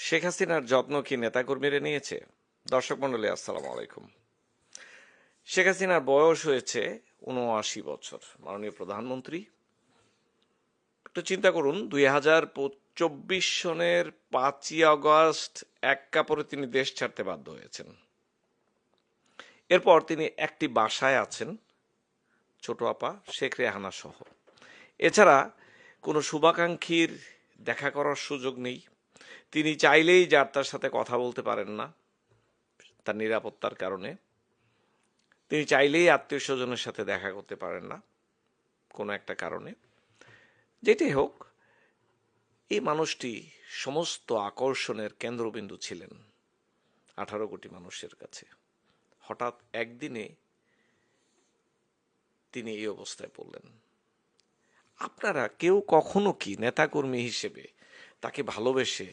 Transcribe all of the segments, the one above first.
শেখ হাসিনার যত্ন কি নেতাকর্মীরা নিয়েছে? দর্শক মন্ডলী, আসসালামু আলাইকুম। শেখ হাসিনার বয়স হয়েছে ৭৯ বছর। মাননীয় প্রধানমন্ত্রী, একটু চিন্তা করুন, ২০২৪ সনের ৫ই আগস্ট এক কাপড়ে তিনি দেশ ছাড়তে বাধ্য হয়েছেন। এরপর তিনি একটি বাসায় আছেন, ছোট আপা শেখ রেহানা সহ। এছাড়া কোনো শুভাকাঙ্ক্ষীর দেখা করার সুযোগ নেই। তিনি চাইলেই যার তার সাথে কথা বলতে পারেন না, তার নিরাপত্তার কারণে। তিনি চাইলেই আত্মীয় স্বজনের সাথে দেখা করতে পারেন না কোনো একটা কারণে। যেটাই হোক, এই মানুষটি সমস্ত আকর্ষণের কেন্দ্রবিন্দু ছিলেন 18 কোটি মানুষের কাছে। হঠাৎ একদিনে তিনি এই অবস্থায় পড়লেন। আপনারা কেউ কখনো কি নেতাকর্মী হিসেবে তাকে ভালোবেসে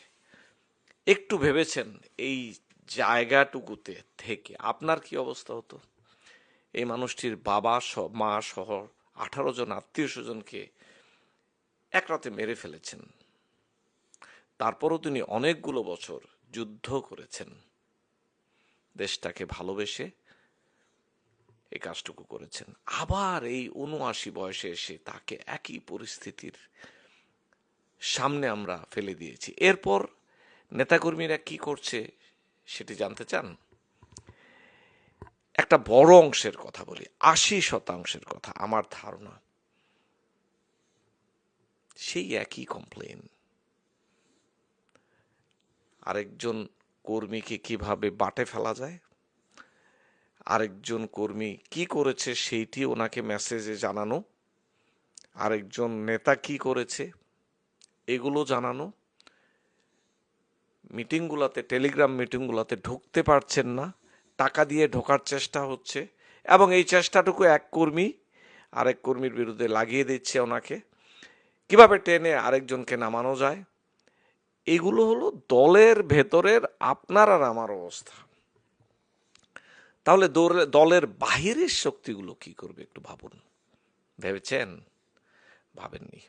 একটু ভেবেছেন এই জায়গাটুকুতে থেকে আপনার কি অবস্থা হতো? এই মানুষটির বাবা মা সহ 18 জন আত্মীয় স্বজনকে এক রাতে মেরে ফেলেছেন। তারপরও তিনি অনেকগুলো বছর যুদ্ধ করেছেন, দেশটাকে ভালোবেসে এই কাজটুকু করেছেন। আবার এই ৭৯ বয়সে এসে তাকে একই পরিস্থিতির সামনে আমরা ফেলে দিয়েছি। এরপর নেতাকর্মীরা কি করছে সেটি জানতে চান? একটা বড় অংশের কথা বলি, ৮০% কথা আমার ধারণা সেই একই কমপ্লেন। আরেকজন কর্মীকে কিভাবে বাটে ফেলা যায়, আরেকজন কর্মী কি করেছে সেইটি ওনাকে মেসেজে জানানো, আরেকজন নেতা কি করেছে এগুলো জানানো, মিটিংগুলোতে, টেলিগ্রাম মিটিংগুলোতে ঢুকতে পারছেন না, টাকা দিয়ে ঢোকার চেষ্টা হচ্ছে, এবং এই চেষ্টাটুকু এক কর্মী আরেক কর্মীর বিরুদ্ধে লাগিয়ে দিচ্ছে ওনাকে, কিভাবে টেনে আরেকজনকে নামানো যায়। এগুলো হলো দলের ভেতরের আপনার আর আমার অবস্থা। তাহলে দলের বাহিরের শক্তিগুলো কি করবে একটু ভাবুন। ভেবেছেন? ভাবেননি।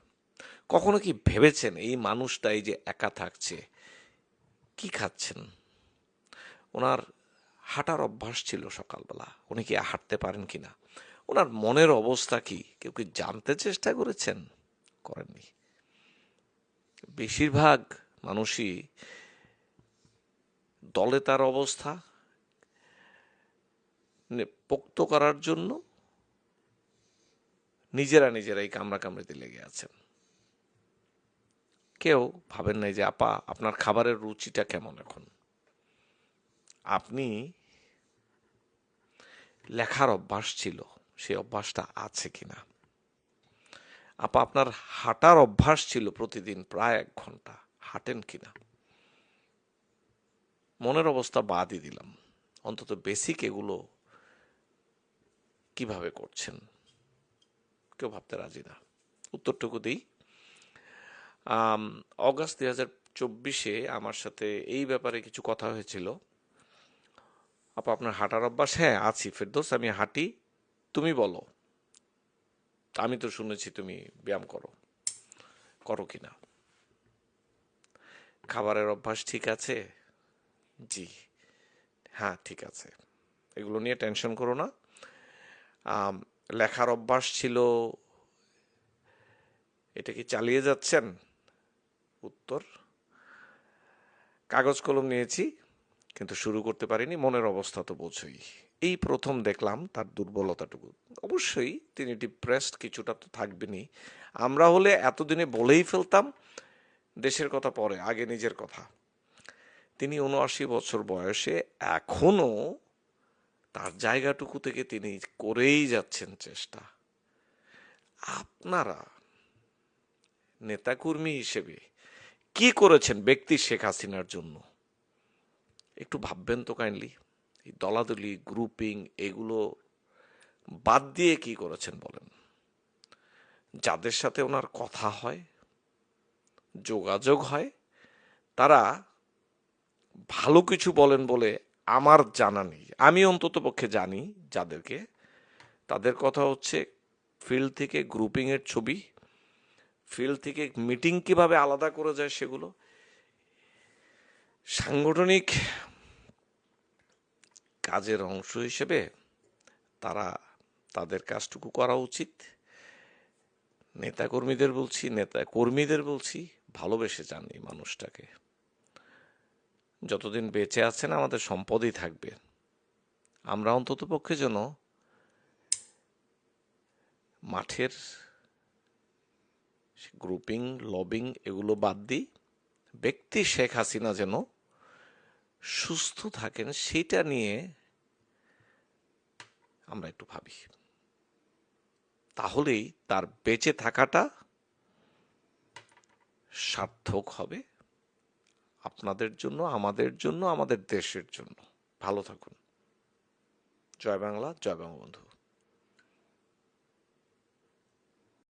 কখনো কি ভেবেছেন এই মানুষটা এই যে একা থাকছে, কি খাচ্ছেন? ওনার হাঁটার অভ্যাস ছিল সকালবেলা, উনি কি হাঁটতে পারেন কিনা? ওনার মনের অবস্থা কি কেউ কি জানতে চেষ্টা করেছেন? করেননি। বেশিরভাগ মানুষই দলে তার অবস্থা পোক্ত করার জন্য নিজেরাই কামড়াকামড়িতে লেগে আছেন। কেউ ভাবেন নাই যে আপা আপনার খাবারের রুচিটা কেমন এখন, আপনি লেখার অভ্যাস ছিল সেই অভ্যাসটা আছে কিনা, আপা আপনার হাঁটার অভ্যাস ছিল প্রতিদিন প্রায় 1 ঘন্টা, হাঁটেন কিনা। মনের অবস্থা বাদই দিলাম, অন্তত বেসিক এগুলো কিভাবে করছেন কেউ ভাবতে রাজি না। উত্তরটুকু দিই। অগাস্ট 2024-এ আমার সাথে এই ব্যাপারে কিছু কথা হয়েছিল। আপা আপনার হাঁটার অভ্যাস? হ্যাঁ আছি ফেরদৌস, আমি হাঁটি, তুমি বলো, আমি তো শুনেছি তুমি ব্যায়াম করো, করো কিনা। খাবারের অভ্যাস ঠিক আছে? জি, হ্যাঁ ঠিক আছে, এগুলো নিয়ে টেনশন করো না। লেখার অভ্যাস ছিল, এটা কি চালিয়ে যাচ্ছেন? উত্তর, কাগজ কলম নিয়েছি কিন্তু শুরু করতে পারিনি, মনের অবস্থা তো বোঝই। এই প্রথম দেখলাম তার দুর্বলতাটুকু। অবশ্যই তিনি ডিপ্রেসড কিছুটা তো থাকবেনই। আমরা হলে এতদিনে বলেই ফেলতাম দেশের কথা পরে, আগে নিজের কথা। তিনি ৭৯ বছর বয়সে এখনো তার জায়গাটুকু থেকে তিনি করেই যাচ্ছেন চেষ্টা। আপনারা নেতাকর্মী হিসেবে কি করেছেন ব্যক্তি শেখ হাসিনার জন্য একটু ভাববেন তো কাইন্ডলি। এই দলাদলি গ্রুপিং এগুলো বাদ দিয়ে কি করেছেন বলেন। যাদের সাথে ওনার কথা হয়, যোগাযোগ হয়, তারা ভালো কিছু বলেন বলে আমার জানা নেই। আমি অন্তত পক্ষে জানি যাদেরকে, তাদের কথা হচ্ছে ফিল্ড থেকে গ্রুপিংয়ের ছবি, ফিল্ড থেকে মিটিং কিভাবে আলাদা করে যায় সেগুলো। সাংগঠনিক কাজের অংশ হিসেবে তারা তাদের কাজটুকু করা উচিত। কর্মীদের বলছি ভালোবেসে যান এই মানুষটাকে। যতদিন বেঁচে আছেন আমাদের সম্পদই থাকবে। আমরা অন্তত পক্ষে যেন মাঠের গ্রুপিং, লবিং এগুলো বাদ দিই। ব্যক্তি শেখ হাসিনা যেন সুস্থ থাকেন সেটা নিয়ে আমরা একটু ভাবি। তাহলেই তার বেঁচে থাকাটা সার্থক হবে, আপনাদের জন্য, আমাদের জন্য, আমাদের দেশের জন্য। ভালো থাকুন। জয় বাংলা, জয় বঙ্গবন্ধু।